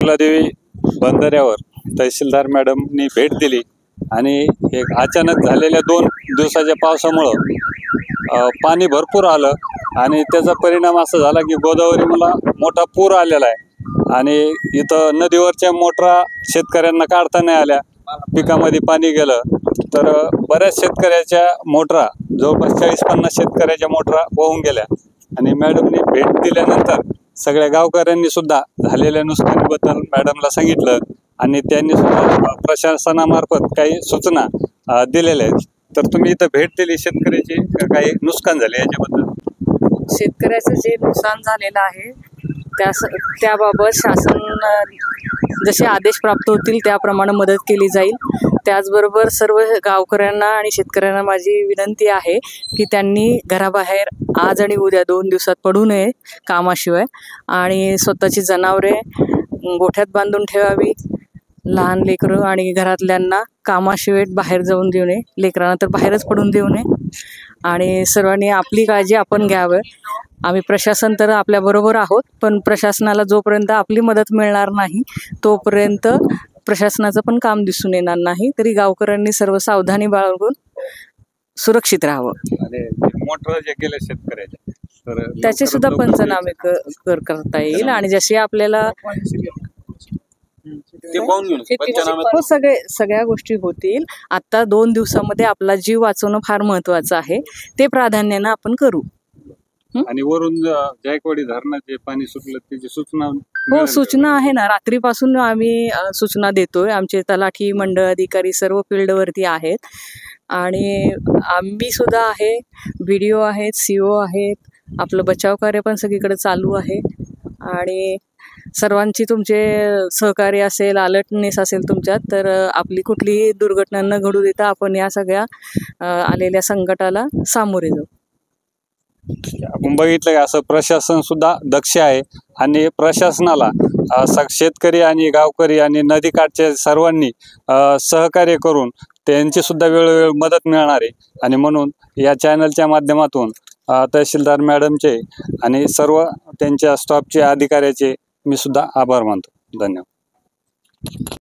शुक्लादेवी बंधाऱ्यावर तहसीलदार मॅडमनी भेट दिली आणि एक अचानक झालेल्या 2 दिवसाच्या पावसामुळं पाणी भरपूर आलं आणि त्याचा परिणाम असा झाला की गोदावरीला मोठा पूर आलेला आहे आणि इथं नदीवरच्या मोटरा शेतकऱ्यांना काढता नाही आल्या, पिकामध्ये पाणी गेलं तर बऱ्याच शेतकऱ्याच्या मोटरा जवळपास 40-50 शेतकऱ्याच्या मोटरा वाहून गेल्या आणि मॅडमने भेट दिल्यानंतर सगळ्या गावकऱ्यांनी सुद्धा झालेल्या नुकसानीबद्दल मॅडमला सांगितलं आणि त्यांनी सुद्धा प्रशासनामार्फत काही सूचना दिलेल्या आहेत। तर तुम्ही इथं भेट दिली, शेतकऱ्याची काही नुकसान झाले याच्याबद्दल? शेतकऱ्याचं जे नुकसान झालेलं आहे त्याबाबत शासन जसे आदेश प्राप्त होतील त्याप्रमाणे मदत केली जाईल। त्याचबरोबर सर्व गावकऱ्यांना आणि शेतकऱ्यांना माझी विनंती आहे की त्यांनी घराबाहेर आज आणि उद्या 2 दिवसात पडू नये कामाशिवाय आणि स्वतःची जनावरे गोठ्यात बांधून ठेवावी। लहान लेकरं आणि घरातल्यांना कामाशिवाय बाहेर जाऊन देऊ नये, लेकरांना तर बाहेरच पडून देऊ नये आणि सर्वांनी आपली काळजी आपण घ्यावी। आम्ही प्रशासन तर आपल्याबरोबर आहोत, पण प्रशासनाला जोपर्यंत आपली मदत मिळणार नाही तोपर्यंत प्रशासनाचं पण काम दिसून येणार नाही। तरी गावकऱ्यांनी सर्व सावधानी बाळगून सुरक्षित राहावं। आणि मोटर जे केले शेतकऱ्याचे तर त्याचे सुद्धा पंचनामे करता येईल आणि जसे आपल्याला सगळ्या गोष्टी होतील। आता 2 दिवसामध्ये आपला जीव वाचवणं फार महत्वाचं आहे, ते प्राधान्याने आपण करू। आणि वरून जायकवाडी धरणाचे पाणी सुटलं त्याची सूचना? हो, सूचना आहे ना, रात्रीपासून आम्ही सूचना देतोय। आमचे तलाठी मंडळ अधिकारी सर्व फील्डवरती आहेत आणि आम्ही सुद्धा आहे, व्हिडिओ आहेत, CO आहेत, आपलं बचाव कार्य पण सगळीकडे चालू आहे आणि सर्वांची तुमचे सहकार्य असेल, अलर्टनेस असेल तुमच्यात, तर आपली कुठलीही दुर्घटना न घडू देता आपण या सगळ्या आलेल्या संकटाला सामोरे जाऊ। आपण बघितलं की असं प्रशासन सुद्धा दक्ष आहे आणि प्रशासनाला शेतकरी आणि गावकरी आणि नदीकाठच्या सर्वांनी सहकार्य करून त्यांची सुद्धा वेळोवेळी मदत मिळणार आहे आणि म्हणून या चॅनलच्या माध्यमातून तहसीलदार मॅडमचे आणि सर्व त्यांच्या स्टाफचे अधिकाऱ्याचे मी सुद्धा आभार मानतो। धन्यवाद।